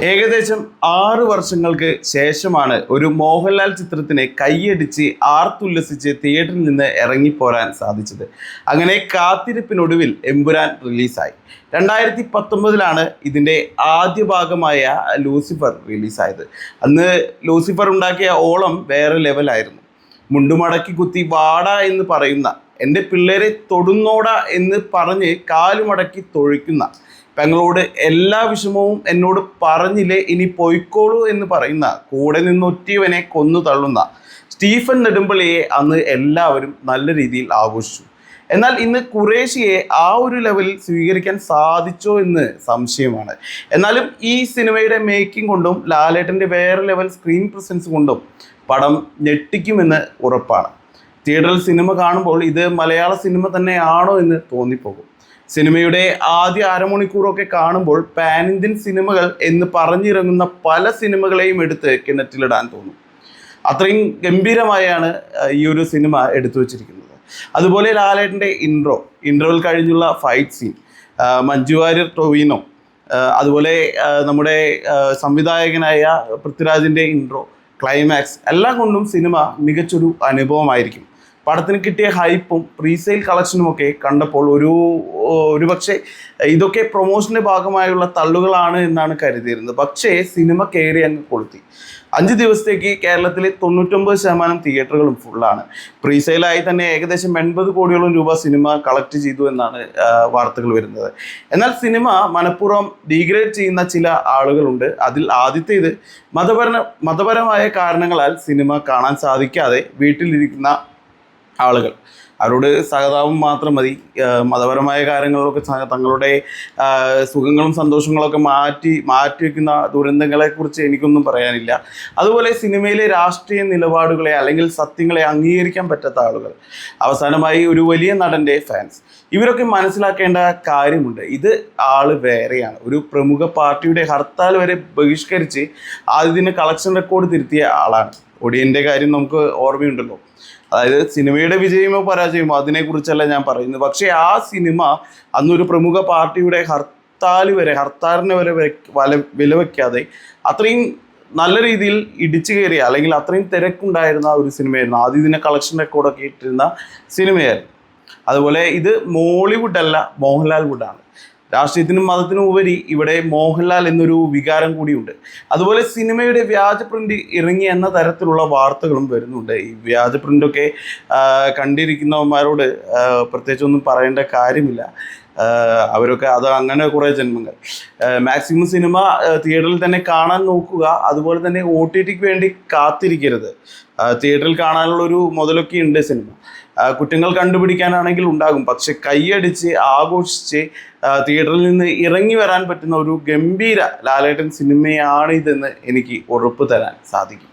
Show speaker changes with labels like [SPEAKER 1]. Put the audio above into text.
[SPEAKER 1] ഏകദേശം 6 വർഷങ്ങൾക്ക് ശേഷമാണ് ഒരു മോഹൻലാൽ ചിത്രത്തിനെ കൈയടിച്ച് ആർത്തുല്ലസിച്ച് തിയേറ്ററിൽ നിന്ന് ഇറങ്ങിപ്പോരാൻ സാധിച്ചത്. അങ്ങനെ കാത്തിരിപ്പിനൊടുവിൽ എമ്പുരാൻ റിലീസായി. 2019 ഇതിൻ്റെ ആദ്യ ഭാഗമായ ലൂസിഫർ റിലീസായത്. അന്ന് ലൂസിഫർ ഉണ്ടാക്കിയ ഓളം വേറെ ലെവലായിരുന്നു. മുണ്ടുമടക്കി കുത്തി വാടാ എന്ന് പറയുന്ന, എൻ്റെ പിള്ളേരെ തൊടുന്നോടാ എന്ന് പറഞ്ഞ് കാലുമടക്കി തൊഴിക്കുന്ന, പെങ്ങളോട് എല്ലാ വിഷമവും എന്നോട് പറഞ്ഞില്ലേ ഇനി പൊയ്ക്കോളൂ എന്ന് പറയുന്ന, കൂടെ നിന്നൊറ്റിയവനെ കൊന്നു തള്ളുന്ന സ്റ്റീഫൻ നെടുമ്പള്ളിയെ അന്ന് എല്ലാവരും നല്ല രീതിയിൽ ആഘോഷിച്ചു. എന്നാൽ ഇന്ന് ഖുറേഷിയെ ആ ഒരു ലെവലിൽ സ്വീകരിക്കാൻ സാധിച്ചോ എന്ന് സംശയമാണ്. എന്നാലും ഈ സിനിമയുടെ മേക്കിംഗ് കൊണ്ടും ലാലേട്ടൻ്റെ വേറെ ലെവൽ സ്ക്രീൻ പ്രസൻസ് കൊണ്ടും പടം ഞെട്ടിക്കുമെന്ന് ഉറപ്പാണ്. തിയേറ്ററിൽ സിനിമ കാണുമ്പോൾ ഇത് മലയാള സിനിമ തന്നെയാണോ എന്ന് തോന്നിപ്പോകും. സിനിമയുടെ ആദ്യ അരമണിക്കൂറൊക്കെ കാണുമ്പോൾ പാൻ ഇന്ത്യൻ സിനിമകൾ എന്ന് പറഞ്ഞിറങ്ങുന്ന പല സിനിമകളെയും എടുത്ത് കിണറ്റിലിടാൻ തോന്നും. അത്രയും ഗംഭീരമായാണ് ഈ ഒരു സിനിമ എടുത്തു വച്ചിരിക്കുന്നത്. അതുപോലെ ലാലേട്ടൻ്റെ ഇൻട്രോയിൽ കഴിഞ്ഞുള്ള ഫൈറ്റ് സീൻ, മഞ്ജു വാര്യർ, ടൊവിനോ, അതുപോലെ നമ്മുടെ സംവിധായകനായ പൃഥ്വിരാജിൻ്റെ ഇൻട്രോ, ക്ലൈമാക്സ് എല്ലാം കൊണ്ടും സിനിമ മികച്ചൊരു അനുഭവമായിരിക്കും. പടത്തിന് കിട്ടിയ ഹൈപ്പും പ്രീസെയിൽ കളക്ഷനും ഒക്കെ കണ്ടപ്പോൾ ഒരുപക്ഷെ ഇതൊക്കെ പ്രൊമോഷൻ്റെ ഭാഗമായുള്ള തള്ളുകളാണ് എന്നാണ് കരുതിയിരുന്നത്. പക്ഷേ സിനിമ കയറി അങ്ങ് കൊളുത്തി. 5 ദിവസത്തേക്ക് കേരളത്തിലെ 99% തിയേറ്ററുകളും ഫുള്ളാണ്. പ്രീസെയിലായി തന്നെ ഏകദേശം 80 കോടിയോളം രൂപ സിനിമ കളക്ട് ചെയ്തു എന്നാണ് വാർത്തകൾ വരുന്നത്. എന്നാൽ സിനിമ മനഃപൂർവ്വം ഡീഗ്രേഡ് ചെയ്യുന്ന ചില ആളുകളുണ്ട്. അതിൽ ആദ്യത്തേത് മതപരമായ കാരണങ്ങളാൽ സിനിമ കാണാൻ സാധിക്കാതെ വീട്ടിലിരിക്കുന്ന ആളുകൾ. അവരോട് സഹതാപം മാത്രം മതി. മതപരമായ കാര്യങ്ങളിലൊക്കെ തങ്ങളുടെ സുഖങ്ങളും സന്തോഷങ്ങളൊക്കെ മാറ്റി വയ്ക്കുന്ന ദുരന്തങ്ങളെക്കുറിച്ച് എനിക്കൊന്നും പറയാനില്ല. അതുപോലെ സിനിമയിലെ രാഷ്ട്രീയ നിലപാടുകളെ അല്ലെങ്കിൽ സത്യങ്ങളെ അംഗീകരിക്കാൻ പറ്റാത്ത ആളുകൾ. അവസാനമായി ഒരു വലിയ നടൻ്റെ ഫാൻസ്. ഇവരൊക്കെ മനസ്സിലാക്കേണ്ട കാര്യമുണ്ട്. ഇത് ആള് വേറെയാണ്. ഒരു പ്രമുഖ പാർട്ടിയുടെ ഹർത്താൽ വരെ ബഹിഷ്കരിച്ച് ആദ്യദിന കളക്ഷൻ റെക്കോർഡ് തിരുത്തിയ ആളാണ്. ഒടിയൻ്റെ കാര്യം നമുക്ക് ഓർമ്മയുണ്ടല്ലോ. അതായത് സിനിമയുടെ വിജയമോ പരാജയമോ അതിനെക്കുറിച്ചല്ല ഞാൻ പറയുന്നത്. പക്ഷേ ആ സിനിമ അന്നൊരു പ്രമുഖ പാർട്ടിയുടെ ഹർത്താലിനെ വരെ വിലവെക്കാതെ അത്രയും നല്ല രീതിയിൽ ഇടിച്ചു കയറിയ, അല്ലെങ്കിൽ അത്രയും തിരക്കുണ്ടായിരുന്ന ഒരു സിനിമയായിരുന്നു. ആദ്യദിന കളക്ഷൻ റെക്കോർഡൊക്കെ ഇട്ടിരുന്ന സിനിമയായിരുന്നു. അതുപോലെ ഇത് മോളിവുഡ് അല്ല, മോഹൻലാൽ വുഡാണ്. രാഷ്ട്രീയത്തിനും മതത്തിനും ഉപരി ഇവിടെ മോഹൻലാൽ എന്നൊരു വികാരം കൂടിയുണ്ട്. അതുപോലെ സിനിമയുടെ വ്യാജ പ്രിൻ്റ് ഇറങ്ങി എന്ന തരത്തിലുള്ള വാർത്തകളും വരുന്നുണ്ട്. ഈ വ്യാജ പ്രിൻ്റൊക്കെ കണ്ടിരിക്കുന്നവന്മാരോട് പ്രത്യേകിച്ചൊന്നും പറയേണ്ട കാര്യമില്ല. അവരൊക്കെ അത് അങ്ങനെ കുറേ ജന്മങ്ങൾ. മാക്സിമം സിനിമ തിയേറ്ററിൽ തന്നെ കാണാൻ നോക്കുക. അതുപോലെ തന്നെ OTTക്ക് വേണ്ടി കാത്തിരിക്കരുത്. തിയേറ്ററിൽ കാണാനുള്ളൊരു മുതലൊക്കെ ഉണ്ട് സിനിമ. കുറ്റങ്ങൾ കണ്ടുപിടിക്കാനാണെങ്കിൽ ഉണ്ടാകും. പക്ഷെ കൈയടിച്ച് ആഘോഷിച്ച് തിയേറ്ററിൽ നിന്ന് ഇറങ്ങി വരാൻ പറ്റുന്ന ഒരു ഗംഭീര ലാലേട്ടൻ സിനിമയാണ് ഇതെന്ന് എനിക്ക് ഉറപ്പ് തരാൻ സാധിക്കും.